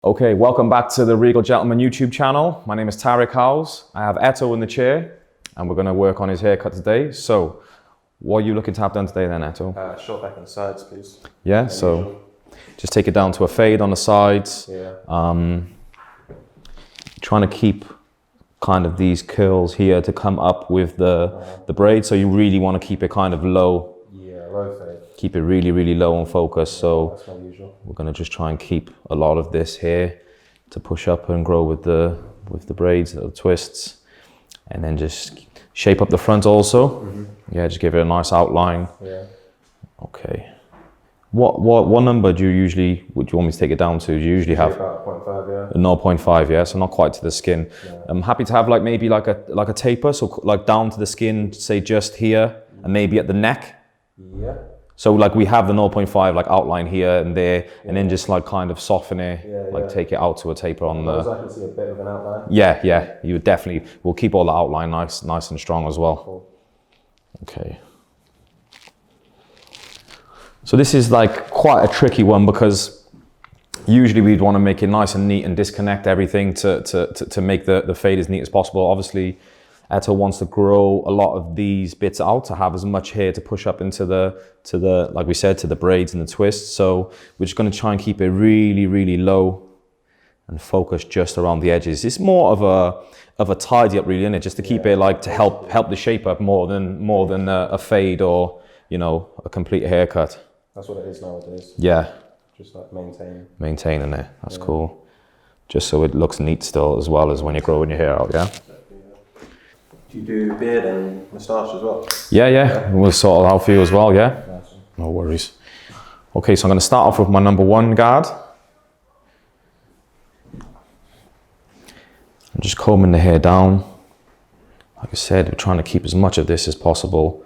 Okay, welcome back to the Regal Gentleman YouTube channel. My name is Tariq. I have Eto in the chair and we're going to work on his haircut today. So, what are you looking to have done today then, Eto? Short back on the sides, please. Yeah, so just take it down to a fade on the sides. Yeah. Trying to keep kind of these curls here to come up with the braid. So you really want to keep it kind of low. Yeah, low fade. Keep it really, really low and focused. So that's my usual. We're going to just try and keep a lot of this here to push up and grow with the braids, the twists, and then just shape up the front also. Yeah, just give it a nice outline. Yeah. Okay. What number do you want me to take it down to? Do you usually have about 0.5, yeah. 0.5, yeah, so not quite to the skin. Yeah. I'm happy to have like maybe like a taper, so like down to the skin, say just here, and maybe at the neck. Yeah. So like we have the 0.5 like outline here and there, and then just like kind of soften it, like take it out to a taper on the. I can see a bit of an outline. Yeah, you would definitely. We'll keep all the outline nice and strong as well. Cool. Okay. So this is like quite a tricky one because usually we'd want to make it nice and neat and disconnect everything to make the fade as neat as possible. Obviously, Eto wants to grow a lot of these bits out to have as much hair to push up into the like we said, to the braids and the twists. So we're just going to try and keep it really, really low and focus just around the edges. It's more of a tidy up really, isn't it? Just to keep it like to help the shape up more than a fade or, you know, a complete haircut. That's what it is nowadays. Yeah. Just like maintaining it. That's cool. Just so it looks neat still as well as when you're growing your hair out, yeah? Do you do beard and moustache as well? Yeah. We'll sort it out for you as well, yeah? Nice. No worries. Okay, so I'm going to start off with my number 1 guard. I'm just combing the hair down. Like I said, we're trying to keep as much of this as possible.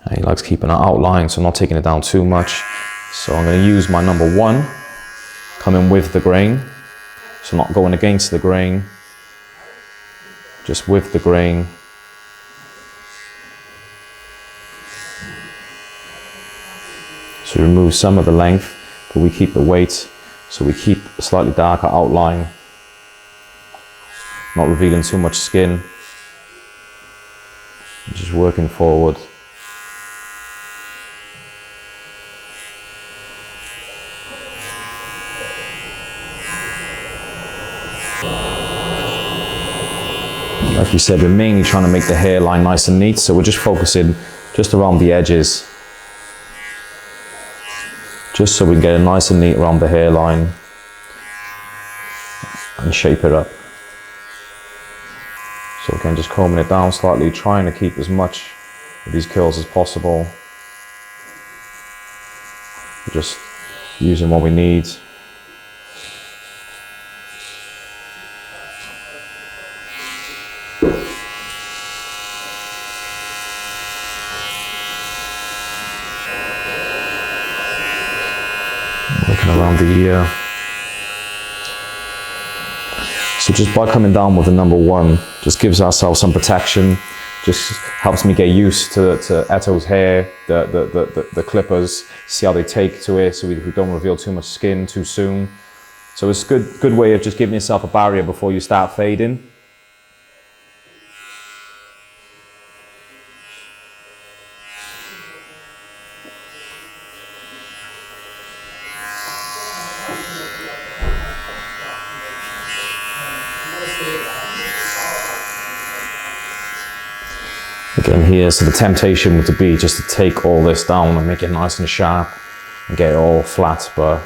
And he likes keeping it outlined, so I'm not taking it down too much. So I'm going to use my number 1, coming with the grain. So not going against the grain, just with the grain. So remove some of the length, but we keep the weight. So we keep a slightly darker outline, not revealing too much skin. Just working forward. Like you said, we're mainly trying to make the hairline nice and neat, so we're just focusing just around the edges, just so we can get it nice and neat around the hairline and shape it up. So again, just combing it down slightly, trying to keep as much of these curls as possible. Just using what we need. Working around the ear. So just by coming down with the number 1, just gives ourselves some protection, just helps me get used to Eto's hair, the clippers, see how they take to it so we don't reveal too much skin too soon. So it's a good way of just giving yourself a barrier before you start fading. Again here, so the temptation would be just to take all this down and make it nice and sharp and get it all flat, but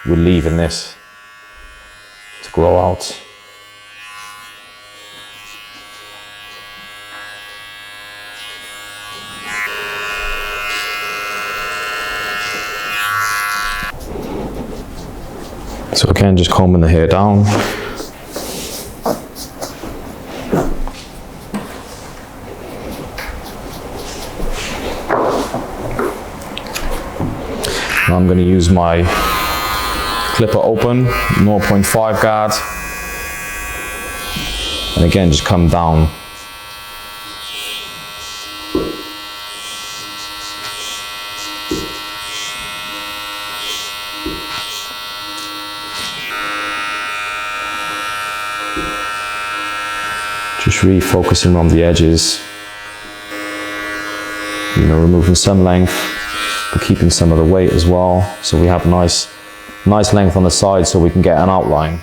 we're leaving this to grow out. So again, just combing the hair down. I'm going to use my clipper open, 0.5 guard, and again just come down. Just really focusing on the edges, you know, removing some length, but keeping some of the weight as well. So we have nice length on the side so we can get an outline.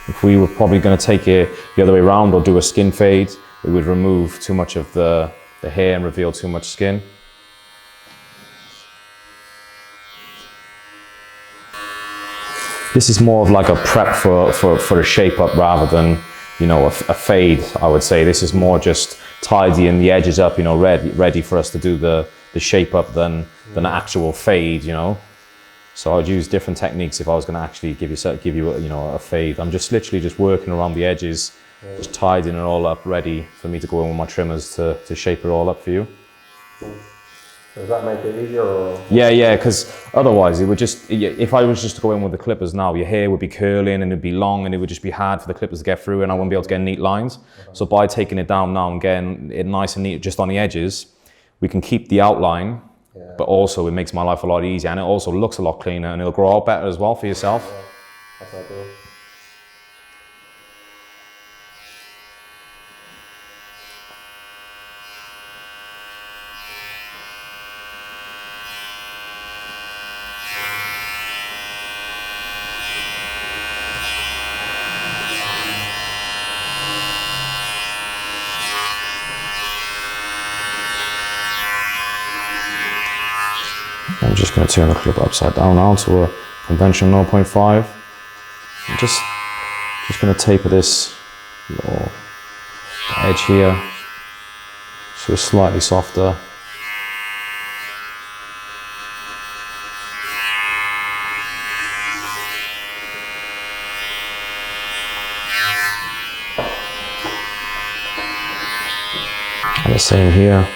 If we were probably going to take it the other way around or do a skin fade, it would remove too much of the hair and reveal too much skin. This is more of like a prep for a shape up rather than, you know, a fade, I would say. This is more just tidying the edges up, you know, ready for us to do the shape up than an actual fade, you know. So I'd use different techniques if I was going to actually give you you know, a fade. I'm just literally just working around the edges, just tidying it all up, ready for me to go in with my trimmers to shape it all up for you. Does that make it easier? Or? Yeah, because otherwise it would just, if I was just to go in with the clippers now, your hair would be curling and it'd be long and it would just be hard for the clippers to get through and I wouldn't be able to get neat lines. So by taking it down now and getting it nice and neat just on the edges, we can keep the outline, but also it makes my life a lot easier and it also looks a lot cleaner and it'll grow out better as well for yourself. Yeah, that's ideal. I'm just going to turn the clip upside down now to a conventional 0.5. I'm just going to taper this little edge here so it's slightly softer. And the same here.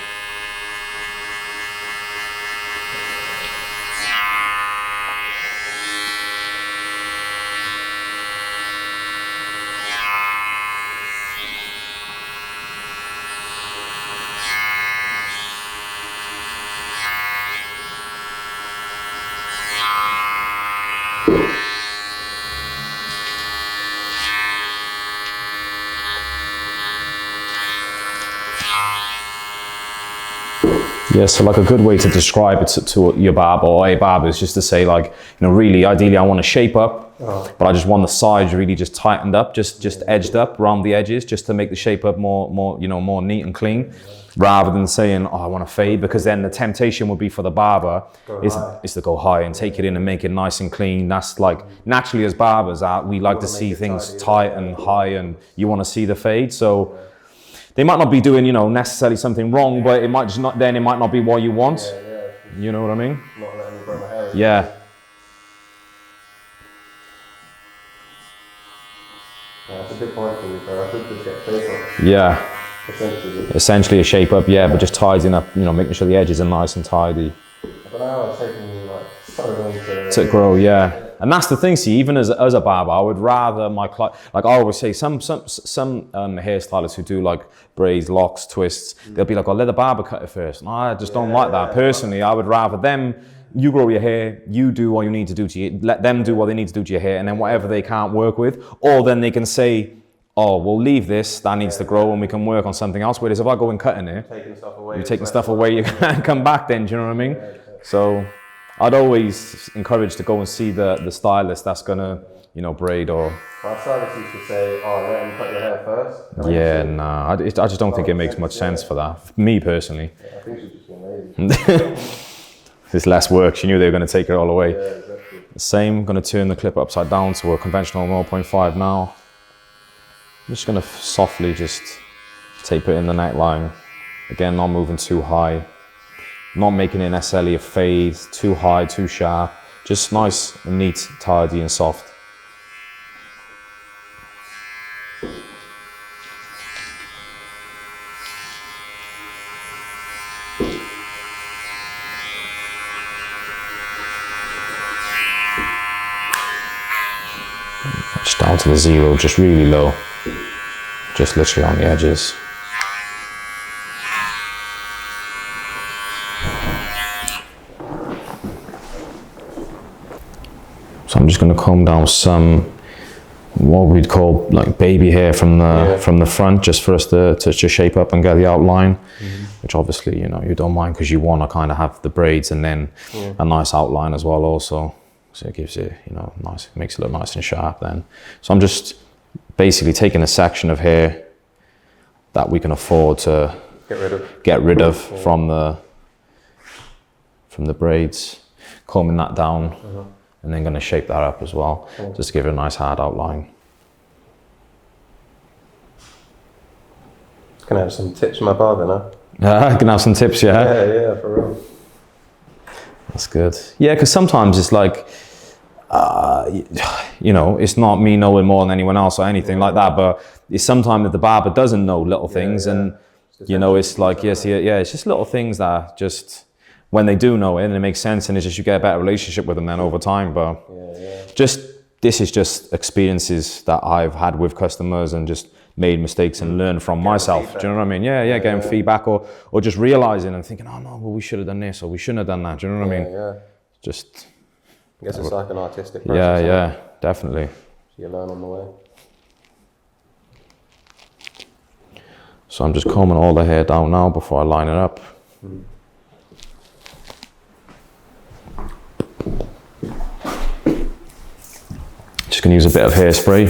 Yeah, so like a good way to describe it to your barber or a barber is just to say, like, you know, really ideally I want to shape up, but I just want the sides really just tightened up, just edged up around the edges, just to make the shape up more you know, more neat and clean, rather than saying, oh, I want to fade, because then the temptation would be for the barber is to go high and take it in and make it nice and clean. That's like, naturally as barbers, we like to see things tight and high, and you want to see the fade. So they might not be doing, you know, necessarily something wrong, but it might just not, then it might not be what you want. You know what I mean? Not letting me grow my hair. Yeah. That's a big point for me, bro. I could just get paper. Yeah. Essentially a shape up, yeah, but just tidying up, you know, making sure the edges are nice and tidy. I don't know, it's taking me like so long to grow, yeah. And that's the thing, see, even as a barber, I would rather my client, like I always say, some hairstylists who do like braids, locks, twists, they'll be like, oh, let the barber cut it first. No, I just don't like that. Personally, I would rather them, you grow your hair, you do what you need to do to your, let them do what they need to do to your hair, and then whatever they can't work with, or then they can say, oh, we'll leave this, that needs to grow and we can work on something else. Whereas if I go and cutting it, you're taking stuff away, you can't come back then, do you know what I mean? So I'd always encourage to go and see the stylist that's gonna, you know, braid or... My stylist used to say, oh, let him cut your hair first. Yeah, nah, I just don't think it makes much sense for that. Me personally. Yeah, I think she's just being lazy. It's less work, she knew they were gonna take it all away. Yeah, exactly. Same, gonna turn the clip upside down to a conventional 0.5 now. I'm just gonna softly just taper it in the neckline. Again, not moving too high. Not making it necessarily a fade, too high, too sharp. Just nice and neat, tidy and soft. Just down to the 0, just really low. Just literally on the edges. So I'm just going to comb down some, what we'd call like baby hair from the front, just for us to shape up and get the outline, which obviously, you know, you don't mind because you want to kind of have the braids and then a nice outline as well also. So it gives it, you know, nice, it makes it look nice and sharp then. So I'm just basically taking a section of hair that we can afford to get rid of from the braids, combing that down, and then going to shape that up as well, just to give it a nice hard outline. Can I have some tips from my barber now? I can have some tips, yeah? Yeah, for real. That's good. Yeah, because sometimes it's like, you know, it's not me knowing more than anyone else or anything like that, but it's sometimes that the barber doesn't know little things, and you know, it's like, it's just little things that just, when they do know it and it makes sense, and it's just, you get a better relationship with them then over time. But this is just experiences that I've had with customers and just made mistakes and learned from myself. Do you know what I mean? Getting feedback or just realizing and thinking, oh no, well, we should have done this or we shouldn't have done that. Do you know what I mean? Just, I guess it's like an artistic process. Yeah, definitely. So you learn on the way. So I'm just combing all the hair down now before I line it up. Just gonna use a bit of hairspray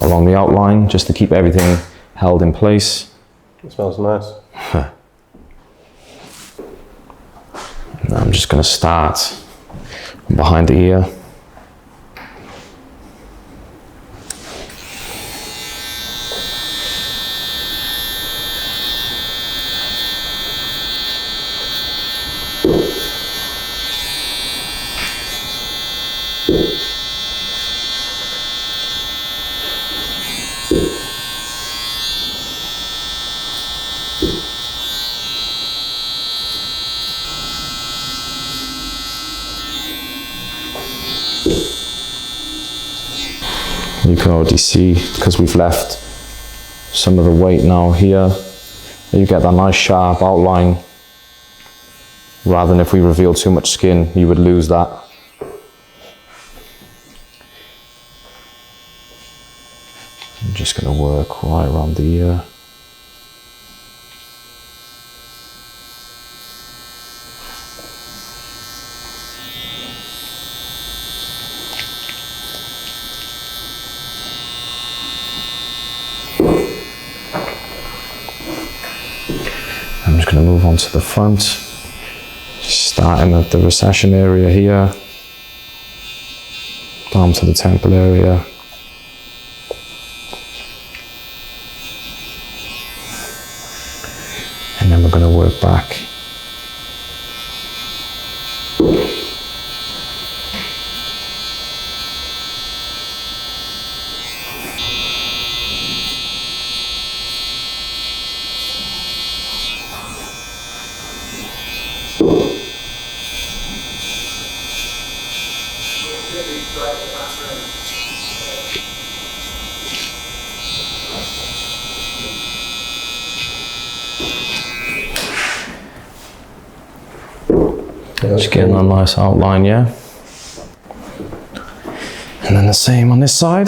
along the outline just to keep everything held in place. It smells nice. And I'm just gonna start behind the ear. You can already see, because we've left some of the weight now here, you get that nice sharp outline, rather than if we reveal too much skin, you would lose that. I'm just going to work right around the ear. I'm just going to move on to the front, starting at the recession area here, down to the temple area. And then we're going to work back. Just getting a nice outline, yeah? And then the same on this side.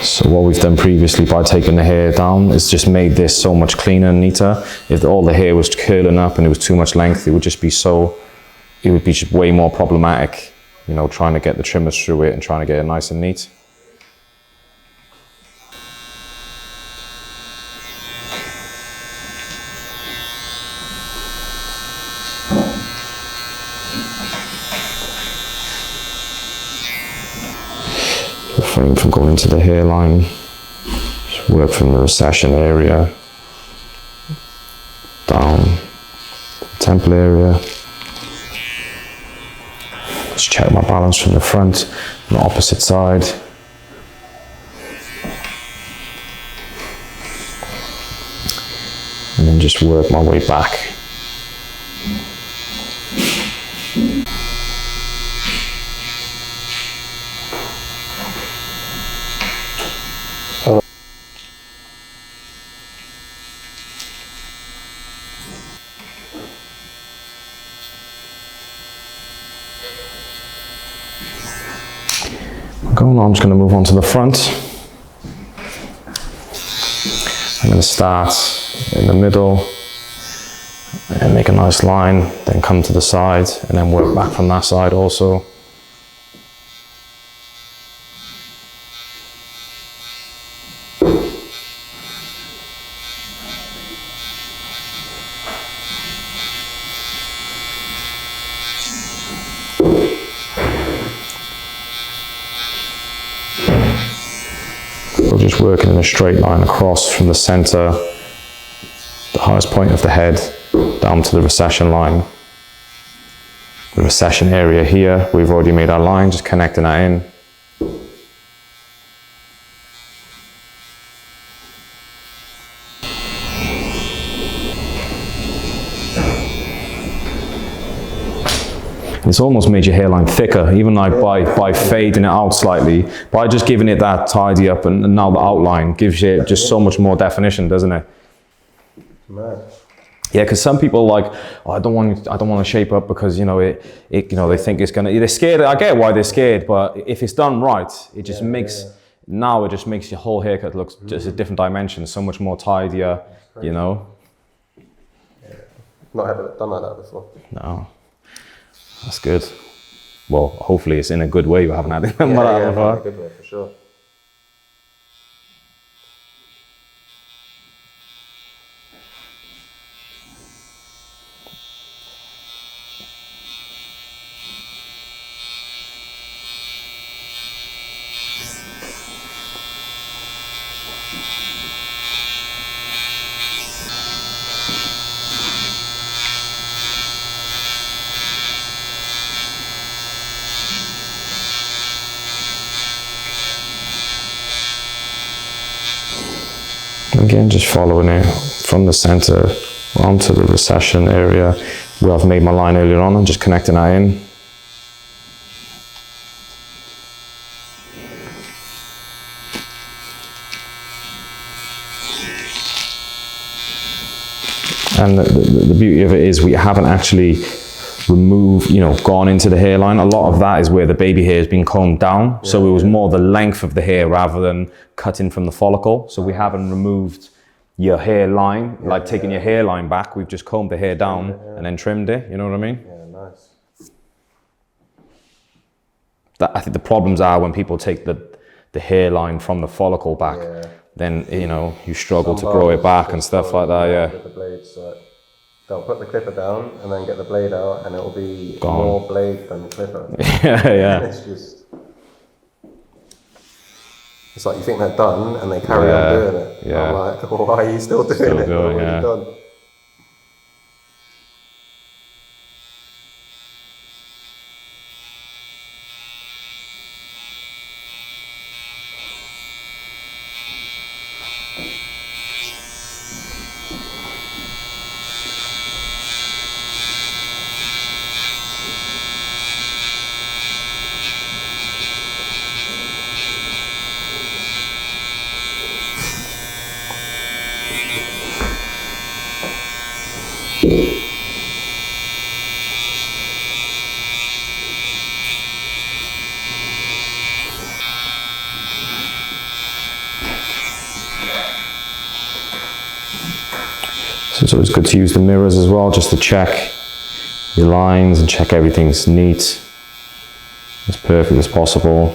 So what we've done previously by taking the hair down is just made this so much cleaner and neater. If all the hair was curling up and it was too much length, it would just be just way more problematic, you know, trying to get the trimmers through it and trying to get it nice and neat. Refrain from going to the hairline, just work from the recession area, down the temple area. Just check my balance from the front and the opposite side. And then just work my way back. I'm just going to move on to the front. I'm going to start in the middle and make a nice line, then come to the side and then work back from that side also. We're just working in a straight line across from the center, the highest point of the head, down to the recession line. The recession area here, we've already made our line, just connecting that in. It's almost made your hairline thicker, even like by fading it out slightly, by just giving it that tidy up, and now the outline gives you just so much more definition, doesn't it? Mad. Yeah, because some people like, oh, I don't want to shape up because you know they think it's gonna. They're scared. I get why they're scared, but if it's done right, it just makes now it just makes your whole haircut look just a different dimension, so much more tidier. You know. Yeah. Not ever done like that before. No. That's good. Well, hopefully it's in a good way. You haven't had it before. In a good way, for sure. Again, just following it from the center onto the recession area where I've made my line earlier on, and just connecting that in. And the beauty of it is we haven't actually removed, gone into the hairline. A lot of that is where the baby hair has been combed down. So it was more the length of the hair rather than cutting from the follicle. So we haven't removed your hairline, like taking your hairline back. We've just combed the hair down and then trimmed it. You know what I mean? Yeah, nice. I think the problems are when people take the hairline from the follicle back, then, you struggle to grow it back and stuff like that, With the blades, they'll put the clipper down and then get the blade out, and it'll be Gone. more blade than clipper. yeah. It's like you think they're done and they carry on doing it. Yeah. I'm like, well, why are you still doing it? Doing, what have you done? So it's always good to use the mirrors as well, just to check your lines and check everything's neat, as perfect as possible.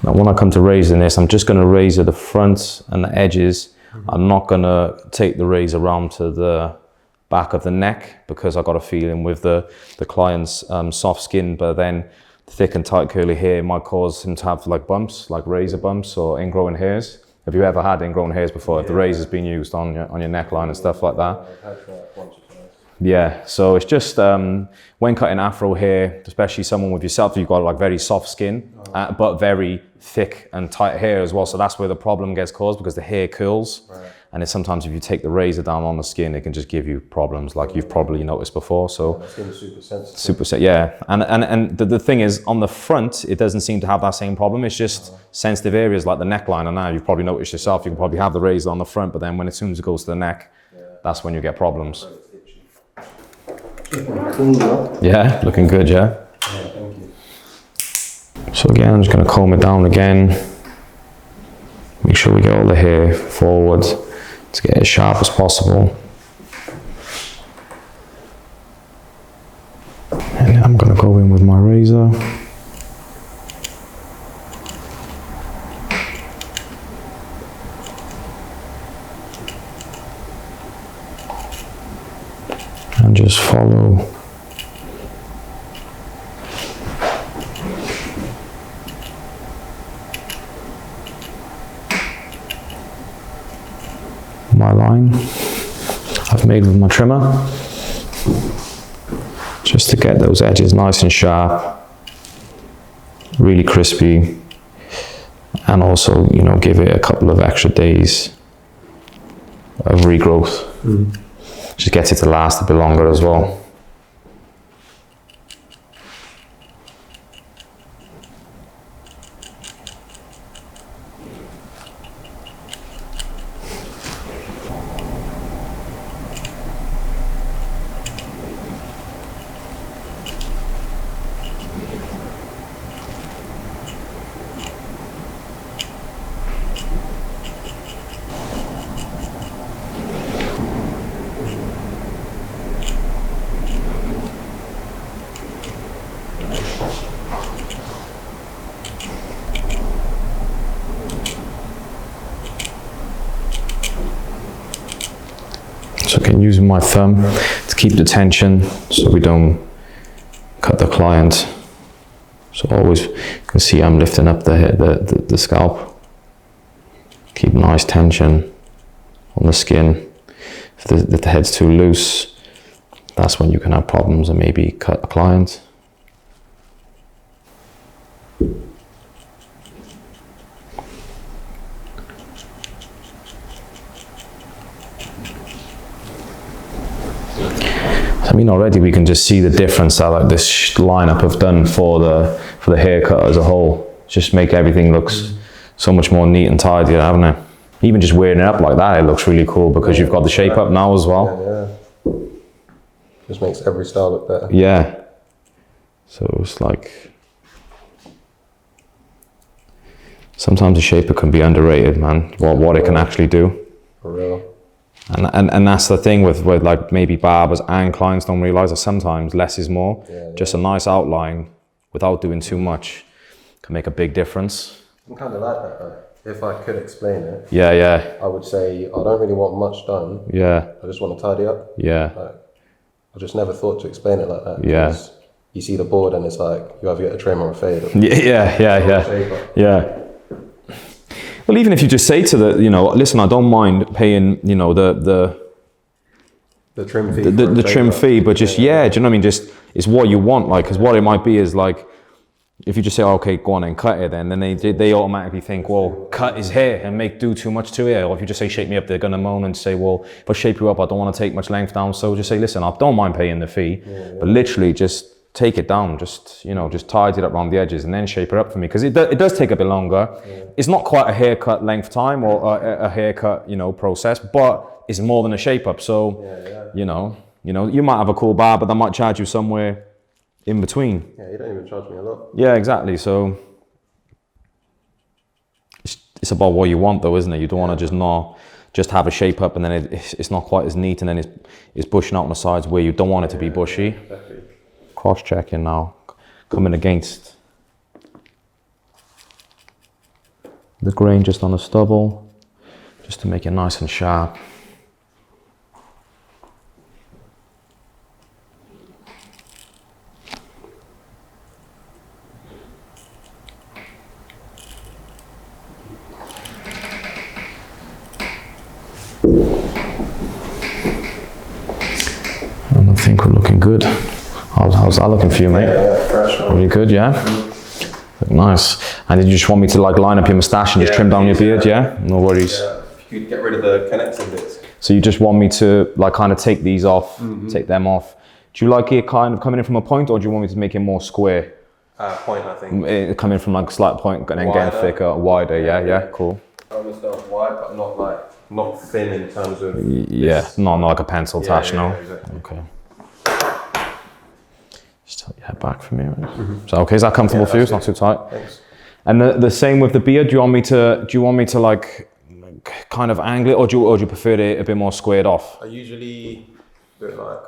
Now when I come to raising this, I'm just going to razor the front and the edges. I'm not going to take the razor around to the back of the neck, because I got a feeling with the client's soft skin, but then thick and tight curly hair might cause him to have like bumps, like razor bumps or ingrowing hairs. Have you ever had ingrown hairs before? If the razor's been used on your neckline and stuff like that? I've had that once or twice. Yeah, so it's just when cutting afro hair, especially someone with yourself, you've got like very soft skin, but very thick and tight hair as well. So that's where the problem gets caused, because the hair curls. Right. And it's sometimes if you take the razor down on the skin, it can just give you problems like you've probably noticed before. So the skin is super sensitive. Yeah. And the thing is, on the front, it doesn't seem to have that same problem. It's just sensitive areas like the neckline. And now you've probably noticed yourself, you can probably have the razor on the front, but then when as soon as it goes to the neck, that's when you get problems. Yeah, looking good, yeah? Yeah, thank you. So again, I'm just going to comb it down again. Make sure we get all the hair forward to get it as sharp as possible. And I'm going to go in with my razor. And just follow my line I've made with my trimmer, just to get those edges nice and sharp, really crispy, and also, you know, give it a couple of extra days of regrowth. Just gets it to last a bit longer as well. So again, using my thumb to keep the tension so we don't cut the client. So always, you can see I'm lifting up the scalp. Keep nice tension on the skin. If the head's too loose, that's when you can have problems and maybe cut a client. I mean, already we can just see the difference that like this lineup have done for the haircut as a whole. Just make everything looks so much more neat and tidy, haven't it? Even just wearing it up like that, it looks really cool because you've got the shape up now as well. Yeah. Just makes every style look better. Yeah. So it's like, sometimes a shaper can be underrated, man. What it can actually do. For real. And that's the thing with like maybe barbers and clients don't realize that sometimes less is more. Just a nice outline without doing too much can make a big difference. I'm kind of like that though. If I could explain it, yeah, I would say I don't really want much done. Yeah. I just want to tidy up. Yeah. Like, I just never thought to explain it like that. Yeah. You see the board and it's like you either get a trim or a fade. Or Yeah. Well, even if you just say to listen, I don't mind paying, the trim fee. The trim fee, but just, do you know what I mean? Just, it's what you want, like, because what it might be is like, if you just say, okay, go on and cut it, then they automatically think, well, cut his hair and do too much to it. Or if you just say, shape me up, they're going to moan and say, well, if I shape you up, I don't want to take much length down. So just say, listen, I don't mind paying the fee, but literally just take it down, just tidy it up around the edges and then shape it up for me. Because it does take a bit longer. It's not quite a haircut length time or a haircut, process, but it's more than a shape up. So, you might have a cool barber that might charge you somewhere in between. Yeah, you don't even charge me a lot. Yeah, exactly. So it's about what you want though, isn't it? You don't want to just have a shape up and then it's not quite as neat and then it's bushing out on the sides where you don't want it to be bushy. Exactly. Cross-checking now, coming against the grain just on the stubble, just to make it nice and sharp. good. How's that looking for you, mate? Yeah, fresh. Really good, yeah? Look nice. And did you just want me to like line up your moustache and just trim down your beard, yeah? No worries. Yeah, if you could get rid of the connecting bits. So you just want me to like kind of take these off, take them off. Do you like it kind of coming in from a point, or do you want me to make it more square? Point, I think. Coming from like a slight point and then getting thicker, wider, yeah, cool. I understand wide, but not thin in terms of... Yeah, not like a pencil tash, no? Exactly. Okay. Just tilt your head back for me, right? So okay, is that comfortable for you? It's not too tight? Thanks. And the same with the beard, do you want me to like kind of angle it, or do you prefer it a bit more squared off? I usually do it like...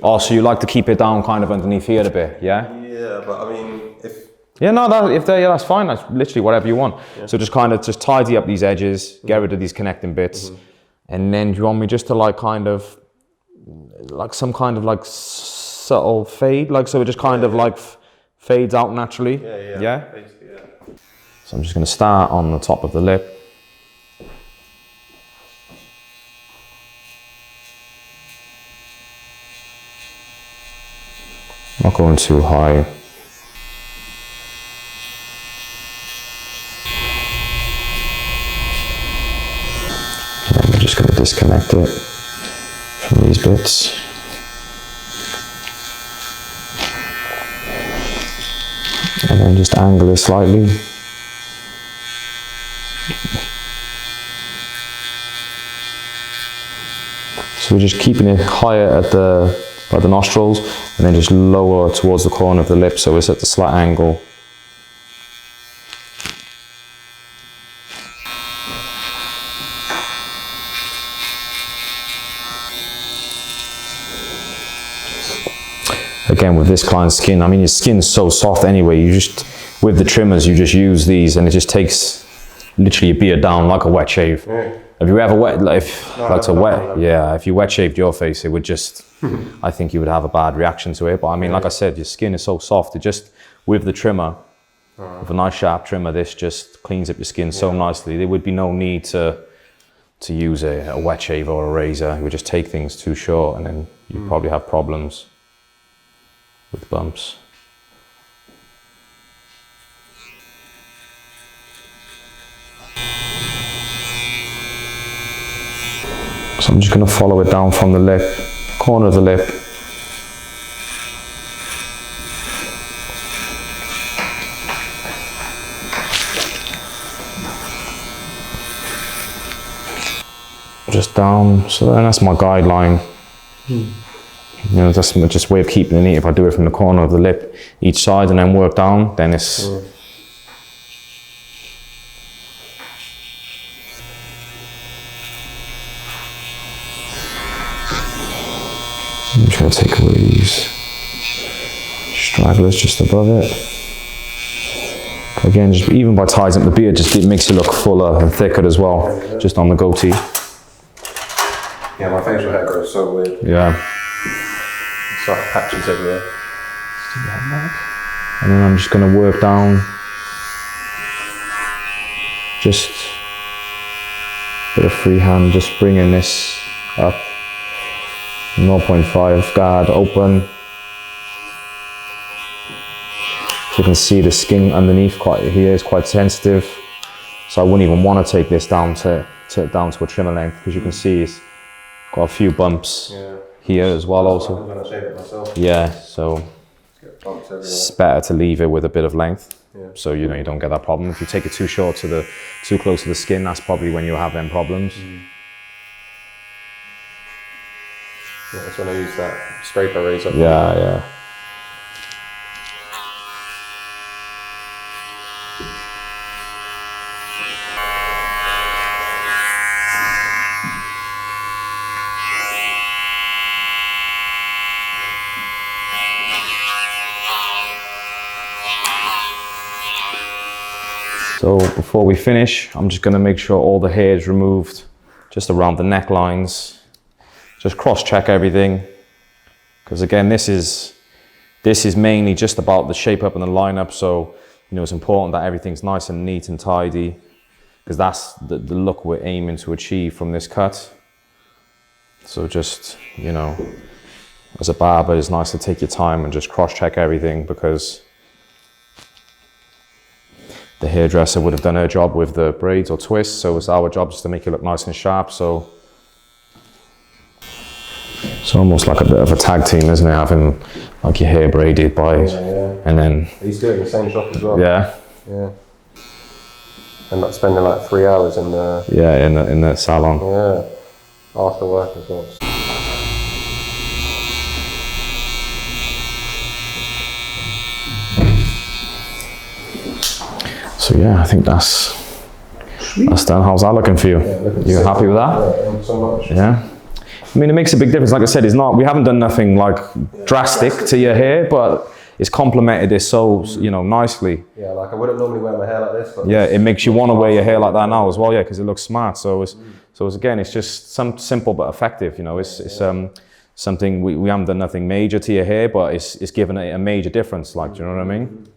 Oh, so you like to keep it down kind of underneath here a bit, yeah? Yeah, but I mean, if... Yeah, no, that's fine. That's literally whatever you want. Yeah. So just kind of tidy up these edges, get rid of these connecting bits, and then do you want me just to like kind of, like some kind of like subtle fade, like so it just kind of like fades out naturally? Yeah? Basically, yeah. So I'm just going to start on the top of the lip. Not going too high. And we're just going to disconnect it from these bits. And then just angle it slightly. So we're just keeping it higher at the nostrils, and then just lower towards the corner of the lip, so it's at the slight angle. Again, with this client's skin, I mean, your skin's so soft anyway, you just, with the trimmers, you just use these and it just takes literally your beard down like a wet shave. Yeah. Have you ever if you wet shaved your face, it would just, I think you would have a bad reaction to it. But I mean, like I said, your skin is so soft, it just, with the trimmer, with a nice sharp trimmer, this just cleans up your skin so nicely. There would be no need to use a wet shave or a razor. It would just take things too short, and then you'd probably have problems with bumps. So I'm just going to follow it down from the lip, corner of the lip. Just down, so then that's my guideline. You know, that's just a way of keeping it neat. If I do it from the corner of the lip each side and then work down, then it's... I'm just going to take away these stragglers just above it. Again, just even by tightening up the beard, just it makes it look fuller and thicker as well, just on the goatee. Yeah, my facial hair grows so weird. Yeah. It's like patches everywhere. And then I'm just going to work down, just a bit of freehand, just bringing this up. 0.5 guard open. You can see the skin underneath here is quite sensitive, so I wouldn't even want to take this down to a trimmer length, because you can see it's got a few bumps here as well. Also, I'm gonna shave it myself. Yeah, so it's better to leave it with a bit of length, so you know you don't get that problem. If you take it too short too close to the skin, that's probably when you'll have them problems. Yeah, that's when I use that scraper razor. Yeah. So before we finish, I'm just going to make sure all the hair is removed, just around the necklines. Just cross-check everything, because again, this is mainly just about the shape up and the line-up. So you know, it's important that everything's nice and neat and tidy, because that's the look we're aiming to achieve from this cut. So just, you know, as a barber, it's nice to take your time and just cross-check everything, because the hairdresser would have done her job with the braids or twists, so it's our job just to make it look nice and sharp. So it's almost like a bit of a tag team, isn't it? Having like your hair braided by, and then he's doing the same shop as well. Yeah. And not spending like 3 hours in the in the salon. After work as well. So yeah, I think that's done. How's that looking for you? You happy with that? Yeah, thank you so much. Yeah. I mean, it makes a big difference. Like I said, we haven't done nothing like drastic to your hair, but it's complemented it so, you know, nicely. Yeah, like I wouldn't normally wear my hair like this, but yeah, it makes you want to wear your hair like that now as well. Yeah, because it looks smart. So it's again, it's just some simple but effective. You know, it's something we haven't done nothing major to your hair, but it's given it a major difference. Like, do you know what I mean?